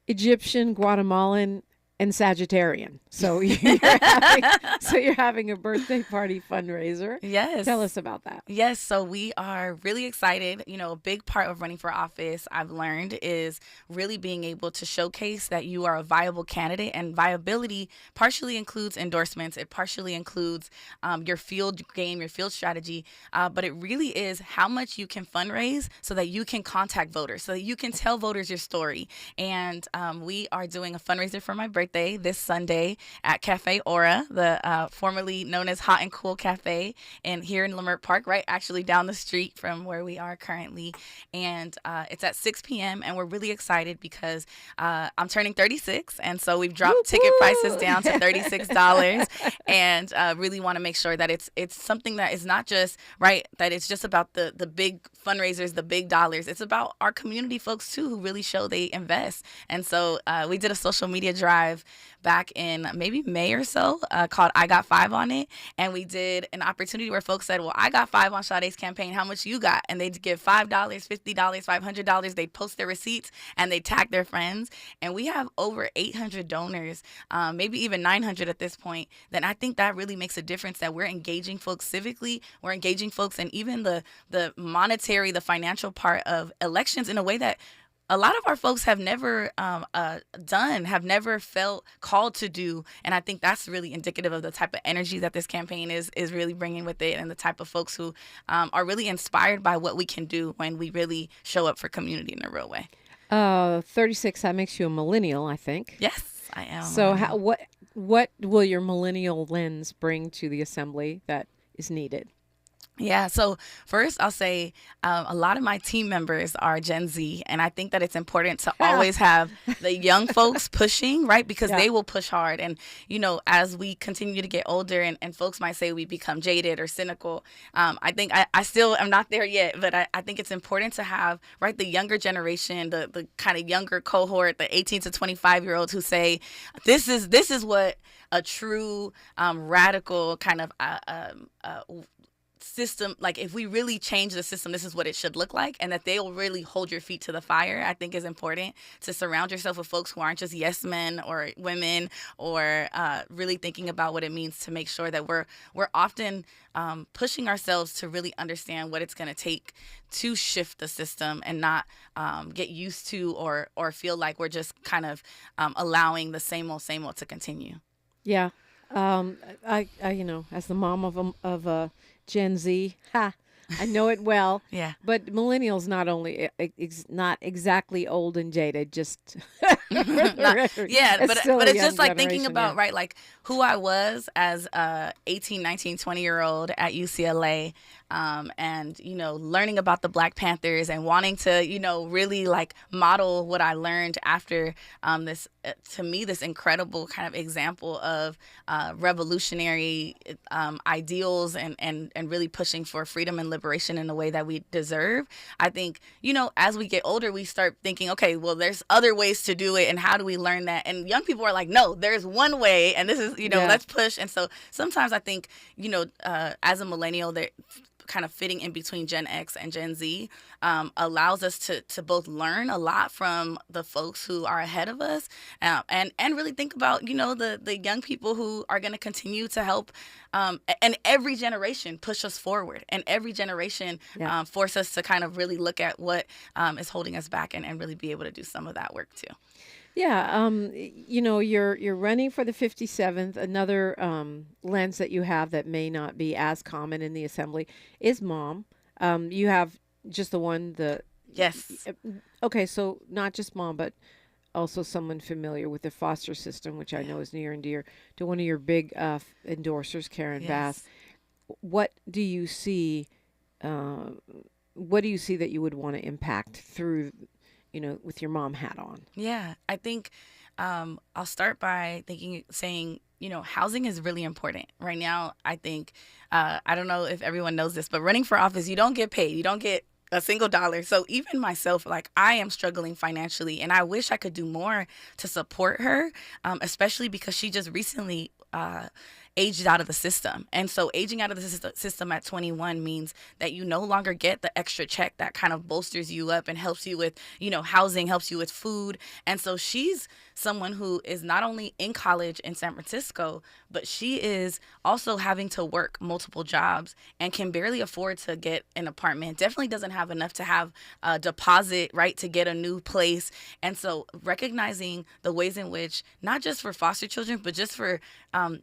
Egyptian, Guatemalan, and Sagittarian. So you're having a birthday party fundraiser. Yes. Tell us about that. Yes. So we are really excited. A big part of running for office, I've learned, is really being able to showcase that you are a viable candidate. And viability partially includes endorsements. It partially includes your field game, your field strategy. But it really is how much you can fundraise so that you can contact voters, so that you can tell voters your story. And we are doing a fundraiser for my birthday this Sunday at Cafe Aura, the formerly known as Hot and Cool Cafe, and here in Leimert Park, right, actually down the street from where we are currently. And it's at 6 p.m. and we're really excited because I'm turning 36, and so we've dropped ticket prices down to $36, and really want to make sure that it's something that is not just right, that it's just about the big fundraisers, the big dollars. It's about our community folks too, who really show they invest. And so we did a social media drive back in maybe May or so called I Got 5 on it. And we did an opportunity where folks said, well, I got 5 on Sade's campaign. How much you got? And they'd give $5, $50, $500. They'd post their receipts and they'd tag their friends. And we have over 800 donors, maybe even 900 at this point. Then I think that really makes a difference, that we're engaging folks civically. We're engaging folks in even the monetary, the financial part of elections in a way that a lot of our folks have never done, have never felt called to do. And I think that's really indicative of the type of energy that this campaign is really bringing with it, and the type of folks who are really inspired by what we can do when we really show up for community in a real way. 36, that makes you a millennial, I think. Yes, I am. So what will your millennial lens bring to the assembly that is needed? Yeah, so first I'll say a lot of my team members are Gen Z, and I think that it's important to always have the young folks pushing, right? Because they will push hard. And, as we continue to get older and folks might say we become jaded or cynical, I think I still am not there yet, but I think it's important to have, right, the younger generation, the kind of younger cohort, the 18 to 25-year-olds who say, this is what a true radical kind of system, like if we really change the system, this is what it should look like, and that they will really hold your feet to the fire. I think is important to surround yourself with folks who aren't just yes men or women, or really thinking about what it means to make sure that we're often pushing ourselves to really understand what it's going to take to shift the system, and not get used to or feel like we're just kind of allowing the same old to continue. Yeah. I as the mom of a Gen Z, I know it well. Yeah. But millennials not only not exactly old and jaded, just but it's just like thinking about, right, like who I was as a 18, 19, 20-year-old at UCLA, and, learning about the Black Panthers and wanting to, really like model what I learned after this, to me, this incredible kind of example of revolutionary ideals and really pushing for freedom and liberation in the way that we deserve. I think, as we get older, we start thinking, okay, well, there's other ways to do it, and how do we learn that? And young people are like, no, there's one way, and this is, let's push. And so sometimes I think, as a millennial, that kind of fitting in between Gen X and Gen Z allows us to both learn a lot from the folks who are ahead of us, and really think about, the young people who are going to continue to help, and every generation push us forward, and every generation force us to kind of really look at what is holding us back, and really be able to do some of that work too. Yeah, you're running for the 57th. Another lens that you have that may not be as common in the assembly is mom. You have just the one, Yes. Okay, so not just mom, but also someone familiar with the foster system, which I know is near and dear to one of your big endorsers, Karen Bass. What do you see? What do you see that you would want to impact through, with your mom hat on? Yeah, I think I'll start by saying, housing is really important right now. I think, I don't know if everyone knows this, but running for office, you don't get paid. You don't get a single dollar. So even myself, I am struggling financially, and I wish I could do more to support her, especially because she just recently aged out of the system. And so aging out of the system at 21 means that you no longer get the extra check that kind of bolsters you up and helps you with, housing, helps you with food. And so she's someone who is not only in college in San Francisco, but she is also having to work multiple jobs and can barely afford to get an apartment. Definitely doesn't have enough to have a deposit, right, to get a new place. And so recognizing the ways in which, not just for foster children, but just for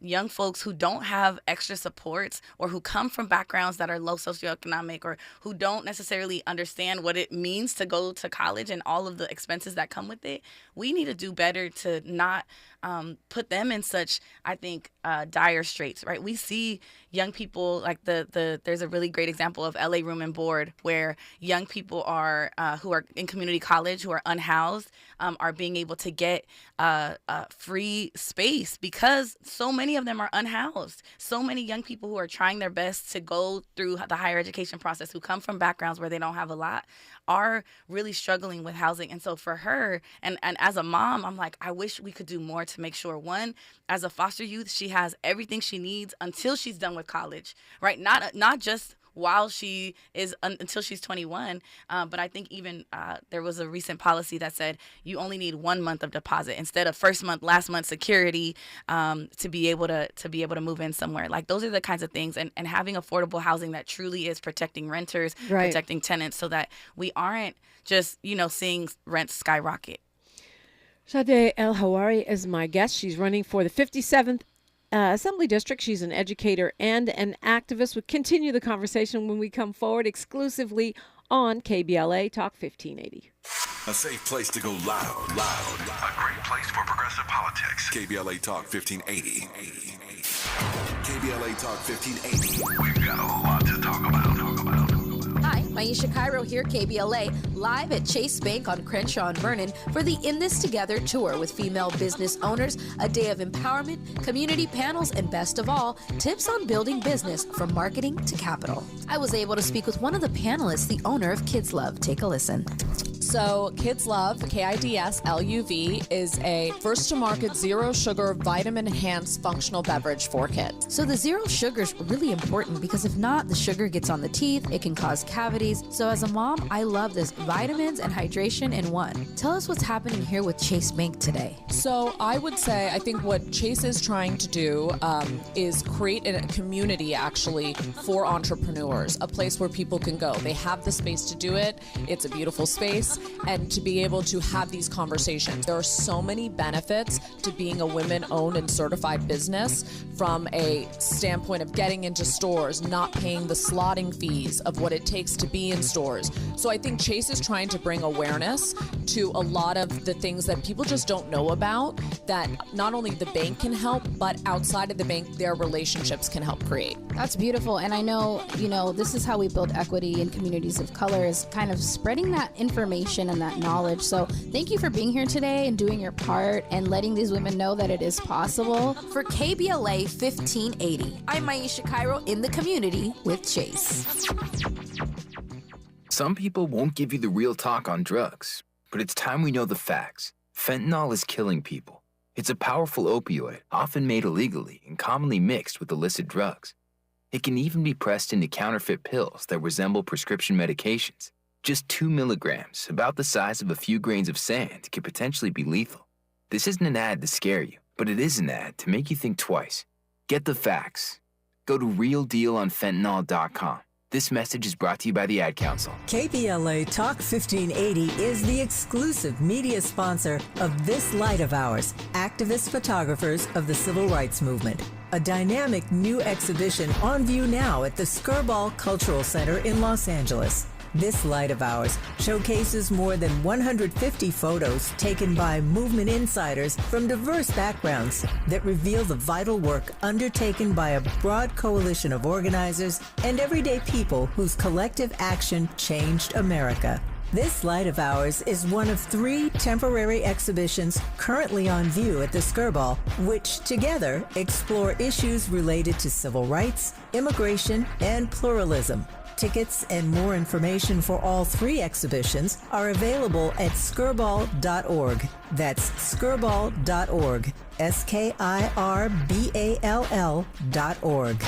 young folks who don't have extra supports, or who come from backgrounds that are low socioeconomic, or who don't necessarily understand what it means to go to college and all of the expenses that come with it, we need to do better to not put them in such, I think, dire straits, right? We see young people, like there's a really great example of LA Room and Board, where young people are who are in community college, who are unhoused, are being able to get free space because so many of them are unhoused. So many young people who are trying their best to go through the higher education process, who come from backgrounds where they don't have a lot, are really struggling with housing. And so for her, and as a mom, I'm like, I wish we could do more to make sure, one, as a foster youth, she has everything she needs until she's done with college, right? Not just while she is until she's 21, but I think even there was a recent policy that said you only need 1 month of deposit instead of first month, last month security, to be able to move in somewhere. Like, those are the kinds of things, and having affordable housing that truly is protecting renters, protecting tenants, so that we aren't just seeing rents skyrocket. Shade El-Hawari is my guest. She's running for the 57th Assembly District. She's an educator and an activist. We'll continue the conversation when we come forward exclusively on KBLA Talk 1580. A safe place to go loud. A great place for progressive politics. KBLA Talk 1580. KBLA Talk 1580. We've got a lot to talk about. Hi, Maisha Cairo here, KBLA, live at Chase Bank on Crenshaw and Vernon for the In This Together tour with female business owners, a day of empowerment, community panels, and best of all, tips on building business from marketing to capital. I was able to speak with one of the panelists, the owner of Kids Love. Take a listen. So Kids Love, KIDSLUV, is a first-to-market zero-sugar, vitamin-enhanced functional beverage for kids. So the zero sugar is really important because if not, the sugar gets on the teeth, it can cause cavities. So as a mom, I love this vitamins and hydration in one. Tell us what's happening here with Chase Bank today. So I would say, I think what Chase is trying to do is create a community actually for entrepreneurs, a place where people can go. They have the space to do it. It's a beautiful space. and to be able to have these conversations. There are so many benefits to being a women-owned and certified business, from a standpoint of getting into stores, not paying the slotting fees of what it takes to be in stores. So I think Chase is trying to bring awareness to a lot of the things that people just don't know about, that not only the bank can help, but outside of the bank, their relationships can help create. That's beautiful. And I know, this is how we build equity in communities of color, is kind of spreading that information and that knowledge. So thank you for being here today and doing your part and letting these women know that it is possible. For KBLA 1580, I'm Aisha Cairo in the community with Chase. Some people won't give you the real talk on drugs, but it's time we know the facts. Fentanyl is killing people. It's a powerful opioid, often made illegally and commonly mixed with illicit drugs. It can even be pressed into counterfeit pills that resemble prescription medications. Just 2 milligrams, about the size of a few grains of sand, could potentially be lethal. This isn't an ad to scare you, but it is an ad to make you think twice. Get the facts. Go to realdealonfentanyl.com. This message is brought to you by the Ad Council. KBLA Talk 1580 is the exclusive media sponsor of This Light of Ours, activist photographers of the Civil Rights Movement. A dynamic new exhibition on view now at the Skirball Cultural Center in Los Angeles. This Light of Ours showcases more than 150 photos taken by movement insiders from diverse backgrounds that reveal the vital work undertaken by a broad coalition of organizers and everyday people whose collective action changed America. This Light of Ours is one of 3 temporary exhibitions currently on view at the Skirball, which together explore issues related to civil rights, immigration, and pluralism. Tickets and more information for all 3 exhibitions are available at skirball.org. That's skirball.org. SKIRBALL.org.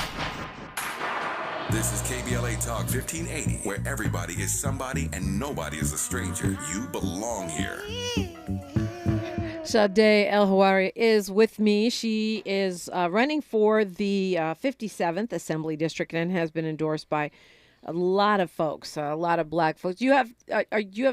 This is KBLA Talk 1580, where everybody is somebody and nobody is a stranger. You belong here. Shade El-Hawari is with me. She is running for the 57th Assembly District and has been endorsed by a lot of folks, a lot of black folks. You have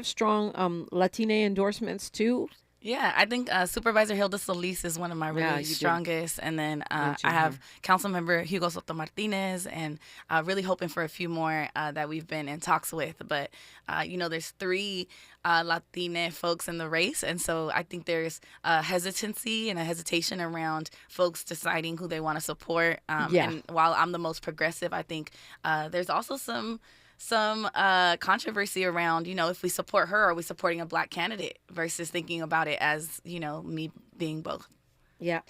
strong Latina endorsements too? Yeah, I think Supervisor Hilda Solis is one of my really strongest. And then I have Councilmember Hugo Soto Martinez, and really hoping for a few more that we've been in talks with. But, there's 3 Latina folks in the race. And so I think there's a hesitancy and a hesitation around folks deciding who they want to support. And while I'm the most progressive, I think there's also some controversy around, if we support her, are we supporting a black candidate versus thinking about it as, me being both. Yeah.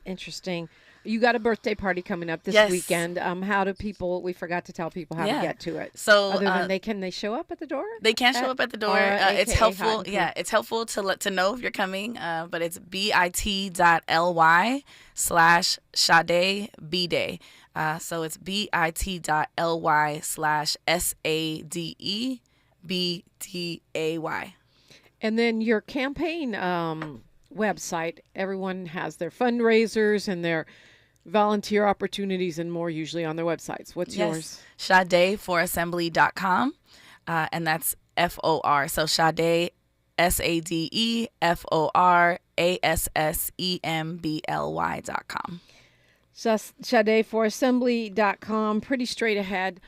Interesting. You got a birthday party coming up this weekend. How do people, we forgot to tell people how to get to it. So other than can they show up at the door? They can show up at the door. It's helpful. Yeah. It's helpful to know if you're coming, but it's bit.ly/Sade B-Day. So it's bit.ly/SADEBDAY. And then your campaign website, everyone has their fundraisers and their volunteer opportunities and more usually on their websites. What's yours? SadeForAssembly.com, and that's FOR. So Sade, SadeForAssembly.com. SadeForAssembly.com, pretty straight ahead.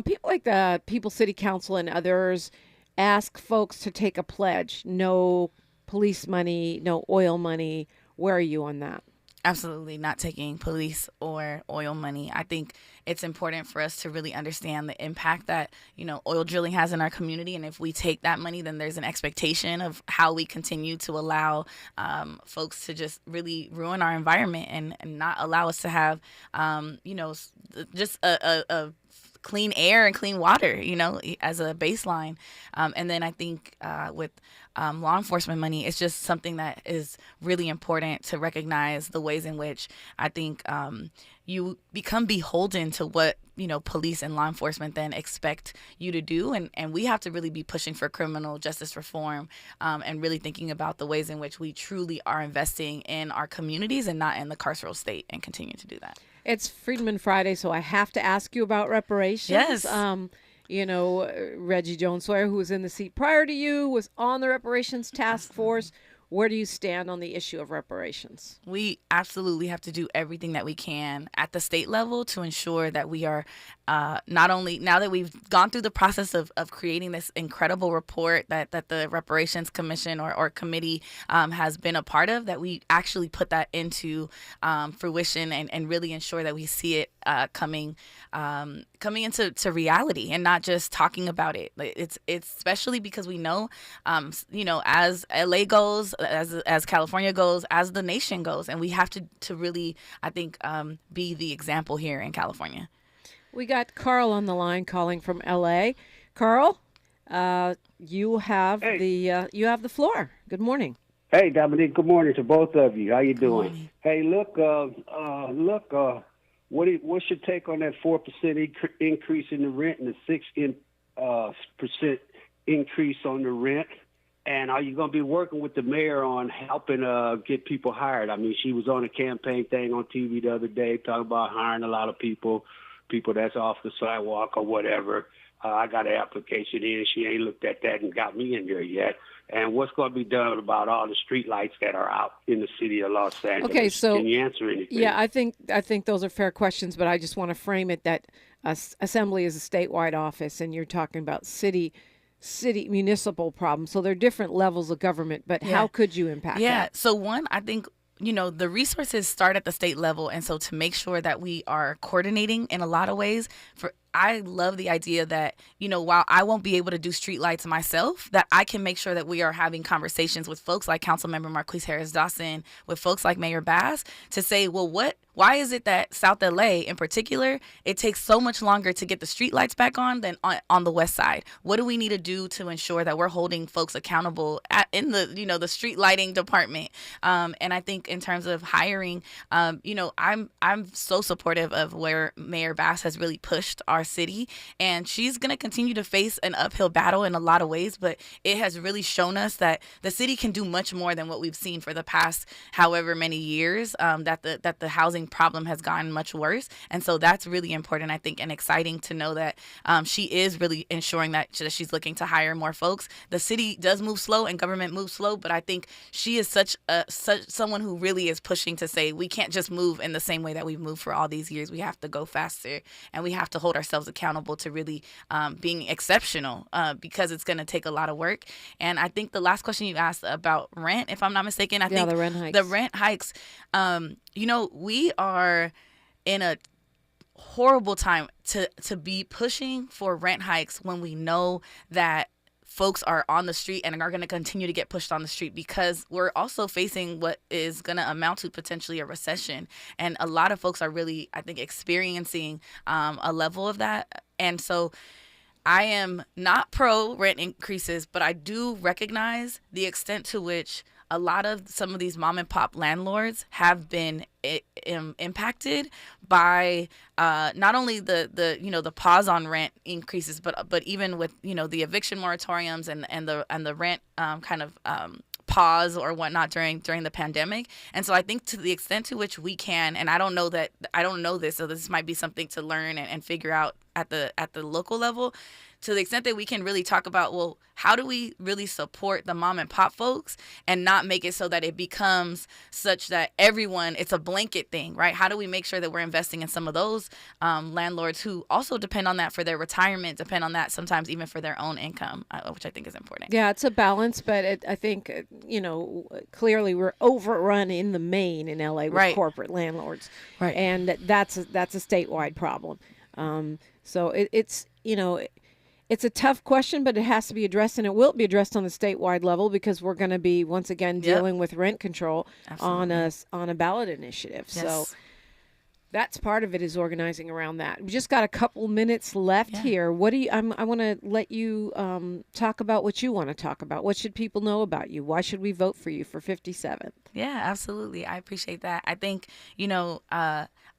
People like the People City Council and others ask folks to take a pledge. No police money, no oil money. Where are you on that? Absolutely not taking police or oil money. I think it's important for us to really understand the impact that, oil drilling has in our community. And if we take that money, then there's an expectation of how we continue to allow folks to just really ruin our environment and not allow us to have, just a clean air and clean water, as a baseline. And then I think with law enforcement money, it's just something that is really important to recognize the ways in which I think you become beholden to what, police and law enforcement then expect you to do. And we have to really be pushing for criminal justice reform and really thinking about the ways in which we truly are investing in our communities and not in the carceral state, and continue to do that. It's Freedman Friday, so I have to ask you about reparations. Yes. Reggie Jones Sawyer, who was in the seat prior to you, was on the reparations task force. Where do you stand on the issue of reparations? We absolutely have to do everything that we can at the state level to ensure that we are not only, now that we've gone through the process of creating this incredible report that the Reparations Commission or committee has been a part of, that we actually put that into fruition and really ensure that we see it coming into reality and not just talking about it. It's especially because we know, as LA goes, as California goes, as the nation goes, and we have to really, I think, be the example here in California. We got Carl on the line calling from LA. Carl, you have the floor. Good morning. Hey, Dominique. Good morning to both of you. How you doing? Hey, look. What's your take on that 4% increase in the rent and the 6% increase on the rent? And are you going to be working with the mayor on helping get people hired? I mean, she was on a campaign thing on TV the other day talking about hiring a lot of people that's off the sidewalk or whatever. I got an application in. She ain't looked at that and got me in there yet. And what's going to be done about all the street lights that are out in the city of Los Angeles? Okay, so can you answer anything? Yeah, I think those are fair questions, but I just want to frame it that Assembly is a statewide office, and you're talking about city municipal problems. So there are different levels of government, but how could you impact that? Yeah, so one, I think, the resources start at the state level. And so to make sure that we are coordinating in a lot of ways, I love the idea that, while I won't be able to do streetlights myself, that I can make sure that we are having conversations with folks like Councilmember Marquise Harris Dawson, with folks like Mayor Bass, to say, well, why is it that South LA in particular, it takes so much longer to get the streetlights back on than on the west side? What do we need to do to ensure that we're holding folks accountable in the street lighting department? And I think in terms of hiring, I'm so supportive of where Mayor Bass has really pushed our city, and she's going to continue to face an uphill battle in a lot of ways, but it has really shown us that the city can do much more than what we've seen for the past however many years, that the housing problem has gotten much worse. And so that's really important, I think, and exciting to know that she is really ensuring that she's looking to hire more folks. The city does move slow and government moves slow, but I think she is such someone who really is pushing to say we can't just move in the same way that we've moved for all these years. We have to go faster, and we have to hold ourselves accountable to really being exceptional, because it's going to take a lot of work. And I think the last question you asked about rent, if I'm not mistaken, I think the rent hikes, we are in a horrible time to be pushing for rent hikes when we know that folks are on the street and are going to continue to get pushed on the street, because we're also facing what is going to amount to potentially a recession. And a lot of folks are really, I think, experiencing a level of that. And so I am not pro rent increases, but I do recognize the extent to which a lot of some of these mom and pop landlords have been impacted by not only the pause on rent increases, but even with the eviction moratoriums and the rent pause or whatnot during the pandemic. And so I think to the extent to which we can, and I don't know this, so this might be something to learn and figure out at the local level, to the extent that we can really talk about, well, how do we really support the mom and pop folks and not make it so that it becomes such that everyone, it's a blanket thing, right? How do we make sure that we're investing in some of those landlords who also depend on that for their retirement, depend on that sometimes even for their own income, which I think is important. Yeah, it's a balance, but I think, clearly we're overrun in the main in LA with corporate landlords. Right. And that's a statewide problem. So it's a tough question, but it has to be addressed, and it will be addressed on the statewide level, because we're going to be once again dealing with rent control on a ballot initiative. Yes. So that's part of it, is organizing around that. We just got a couple minutes left here. What do you? I want to let you talk about what you want to talk about. What should people know about you? Why should we vote for you for 57th? Yeah, absolutely. I appreciate that. I think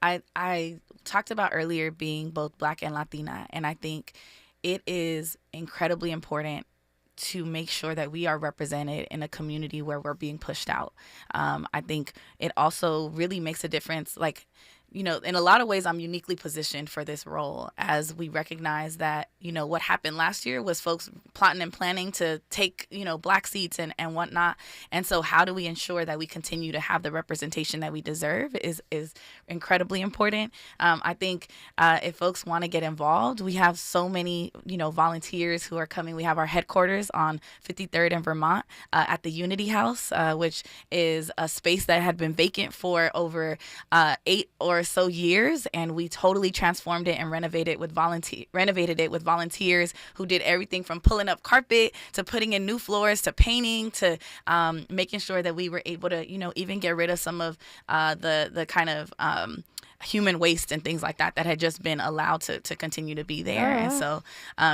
I talked about earlier being both Black and Latina, and I think it is incredibly important to make sure that we are represented in a community where we're being pushed out. I think it also really makes a difference. Like, in a lot of ways, I'm uniquely positioned for this role, as we recognize that, what happened last year was folks plotting and planning to take, Black seats and whatnot. And so how do we ensure that we continue to have the representation that we deserve is incredibly important. I think if folks want to get involved, we have so many, volunteers who are coming. We have our headquarters on 53rd and Vermont at the Unity House, which is a space that had been vacant for over 8 or so years, and we totally transformed it and renovated it with volunteers who did everything from pulling up carpet to putting in new floors to painting to making sure that we were able to, even get rid of some of the kind of human waste and things like that had just been allowed to continue to be there. And so,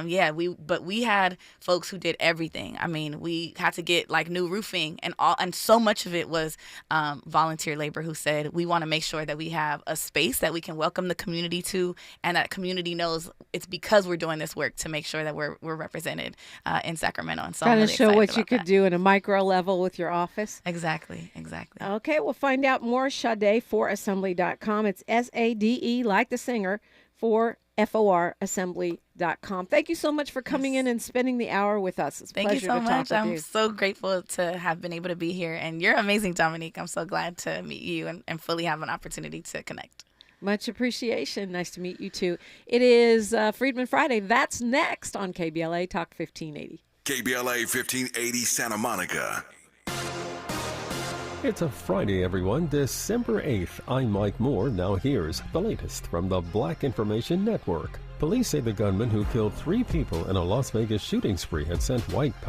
we had folks who did everything. I mean, we had to get like new roofing and so much of it was volunteer labor who said, we want to make sure that we have a space that we can welcome the community to, and that community knows it's because we're doing this work to make sure that we're represented in Sacramento. And so kind I'm of really show what excited you about could that. do in a micro level with your office. Exactly. Okay, we'll find out more. Sade for assembly.com. It's SADE, like the singer, for FOR assembly.com. Thank you so much for coming in and spending the hour with us. It's a Thank you pleasure so to much. talk with I'm you. so grateful to have been able to be here. And you're amazing, Dominique. I'm so glad to meet you and fully have an opportunity to connect. Much appreciation. Nice to meet you, too. It is Freedman Friday. That's next on KBLA Talk 1580. KBLA 1580 Santa Monica. It's a Friday, everyone, December 8th. I'm Mike Moore. Now here's the latest from the Black Information Network. Police say the gunman who killed 3 people in a Las Vegas shooting spree had sent white